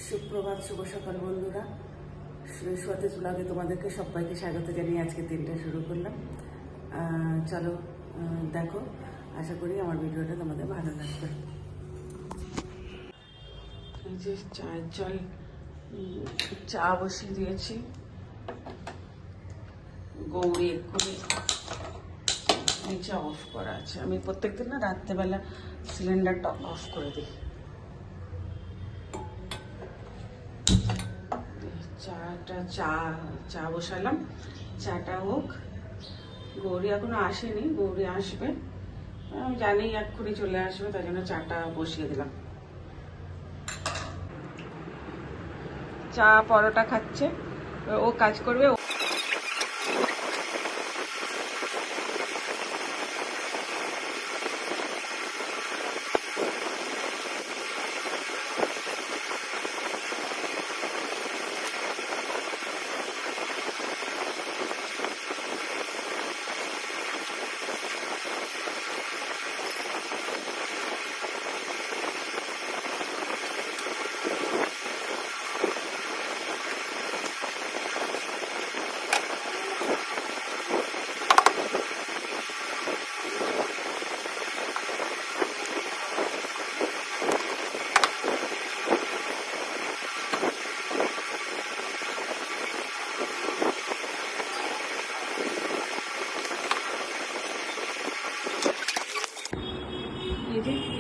সুপ্রভাত, শুভ সকাল বন্ধুরা। সতেজ ব্লগে তোমাদেরকে সবাইকে স্বাগত জানিয়ে আজকে দিনটা শুরু করলাম। চলো দেখো, আশা করি আমার ভিডিওটা তোমাদের ভালো লাগবে। এই যে চায়ের জল চা বসিয়ে দিয়েছি। গৌরী এক্ষুনি নিচে অফ করা আছে। আমি প্রত্যেকদিন না রাত্রেবেলা সিলিন্ডারটা অফ করে দিই। চা বসালাম, চাটা হোক। গৌরী এখনো আসেনি, গৌরী আসবে, আমি জানি এক্ষুনি চলে আসবে, তাই জন্য চাটা বসিয়ে দিলাম। চা পরোটা খাচ্ছে, ও কাজ করবে।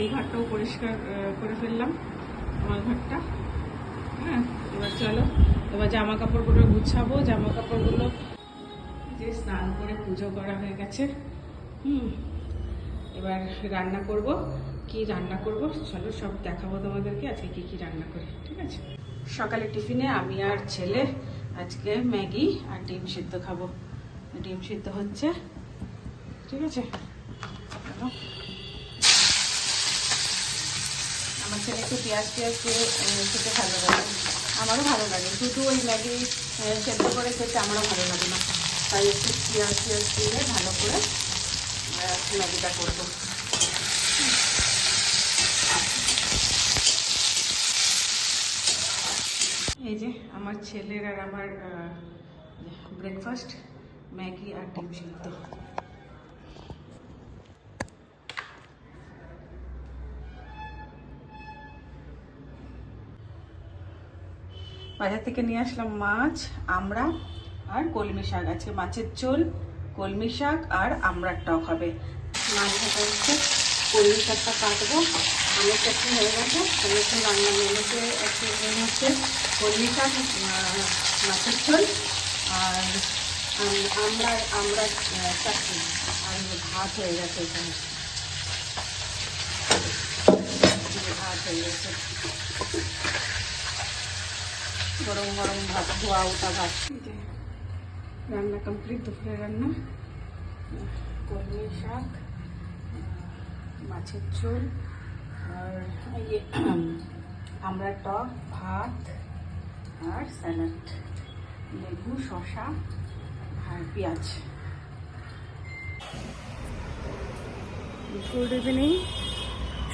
এই ঘরটাও পরিষ্কার করে ফেললাম, আমার ঘরটা। হ্যাঁ, এবার চলো, এবার জামা কাপড়গুলো গুছাবো। জামা কাপড়গুলো যে স্নান করে পুজো করা হয়ে গেছে। এবার রান্না করব। কি রান্না করব চলো সব দেখাবো তোমাদেরকে, আজকে কি কি রান্না করি, ঠিক আছে? সকালে টিফিনে আমি আর ছেলে আজকে ম্যাগি আর ডিম সিদ্ধ খাবো। ডিম সিদ্ধ হচ্ছে, ঠিক আছে? আমার ছেলে একটু পেঁয়াজ দিয়ে খেতে ভালো লাগে, আমারও ভালো লাগে। শুধু ওই ম্যাগি সেদ্ধ করে খেতে আমারও ভালো লাগে না, তাই একটু পেঁয়াজ দিয়ে ভালো করে ম্যাগিটা করবো। এই যে আমার ছেলের আর আমার ব্রেকফাস্ট, ম্যাগি আর ডিম সিদ্ধ। বাজার থেকে নিয়ে আসলাম মাছ, আমড়া আর কলমি শাক। আজকে মাছের ঝোল, কলমি শাক আর আমড়ার টক হবে। মাছ ভাজা হচ্ছে, কলমি শাকটা কাটবো। আমের চাটনি হয়ে গেছে, একটু রান্না মেলেছে। একটু হচ্ছে কলমি শাক, মাছের ঝোল আর আমড়ার চাটনি, আর ভাত হয়ে গেছে। এখানে ভাত হয়ে গেছে, গরম গরম ভাত, ধোয়া ওটা ভাত। রান্না কমপ্লিট, দুপুরে রান্না। কলমি শাক, মাছের ঝোল আর আমরা টক, ভাত আর স্যালাড, লেবু, শসা আর পেঁয়াজ। গুড ইভিনিং,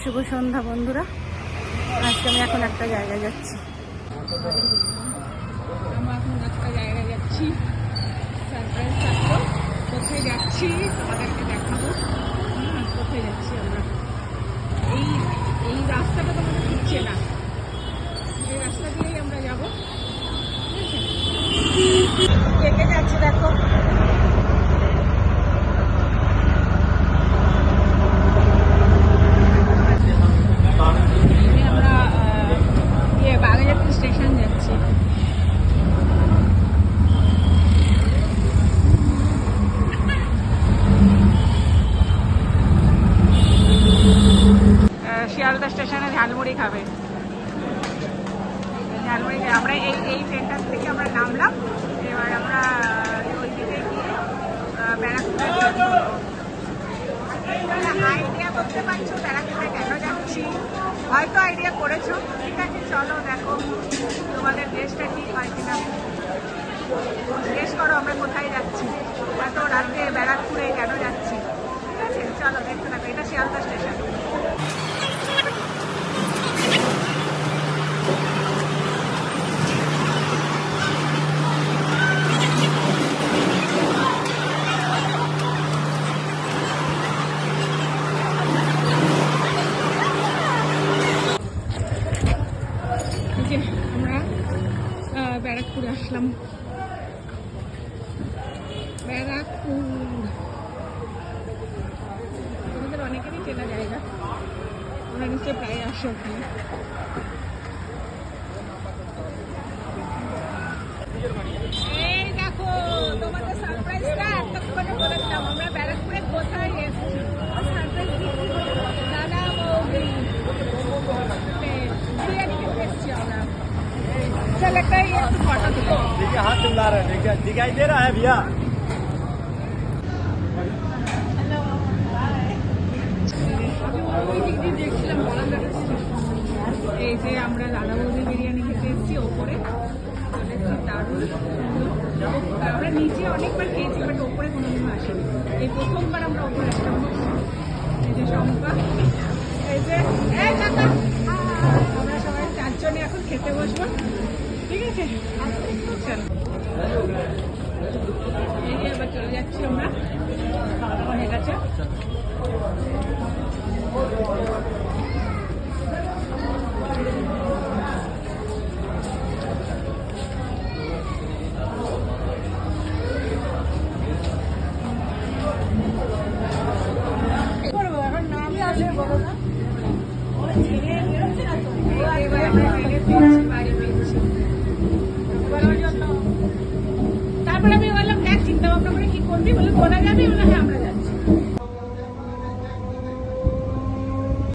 শুভ সন্ধ্যা বন্ধুরা। আজকে আমি এখন একটা জায়গায় যাচ্ছি। আমরা এখন একটা জায়গায় যাচ্ছি, সারপ্রাইজ থাকলো। কোথায় যাচ্ছি তোমাদেরকে দেখাবো। কোথায় যাচ্ছি আমরা, এই রাস্তাটা তোমাদের ঢুকছে না, এই রাস্তা দিয়েই আমরা যাবো। ঠিক আছে, কে যাচ্ছি দেখো। আমরা বাঘাযতীন স্টেশন যাচ্ছি। শিয়ালদা স্টেশনে ঝালমুড়ি খাবে। ঝালমুড়ি আমরা এই ট্রেনটার থেকে আমরা নামলাম। এবার আমরা ওই দিকে গিয়ে ব্যারাকপুরে আইডিয়া করতে পারছো ব্যারাকপুরে কেন যাচ্ছি, হয়তো আইডিয়া করেছো। ঠিক আছে, চলো দেখো তোমাদের দেশটা ঠিক হয় কিনা, জিজ্ঞেস করো আমরা কোথায় যাচ্ছি, এত রাতে ব্যারাকপুরে কেন যাচ্ছি। ঠিক আছে, চলো দেখতে থাকো। এটা শিয়ালদা স্টেশন। ব্যারাকপুরে আসলাম। ব্যারাকপুর তোমাদের অনেকেরই চেনা জায়গা, ওরা নিশ্চয় প্রায় আসে ওখানে। এই দেখো তোমাদের সারপ্রাইজটা এতক্ষণে বলেছিলাম, আমরা ব্যারাকপুরে কোথায় এসেছি। দাদা বৌদি বিরিয়ানি খেতে এসেছি আমরা। चल लगता है ये फोटो दिखा, देखिए हाथ चिल्ला रहा है, देखिए दिखाई दे रहा है भैया। এই যে আমরা দাদা বৌদি বিরিয়ানি খেতে এসেছি, ওপরে দারুণ। আমরা নিচে অনেকবার খেয়েছি, বাট ওপরে কোনোদিন আসেনি, এই প্রথমবার আমরা ওপরে আসলাম। এই যে শম্পা, এই যে আমরা সবাই 4 জনে এখন খেতে বসবো, ঠিক আছে? চলো, এই যে এবার চলে যাচ্ছি আমরা, হয়ে গেছে। তারপরে আমি বললাম দেখ চিন্তা ভাবনা করে কি করবি, বলে বলা যাবে, বলে হ্যাঁ আমরা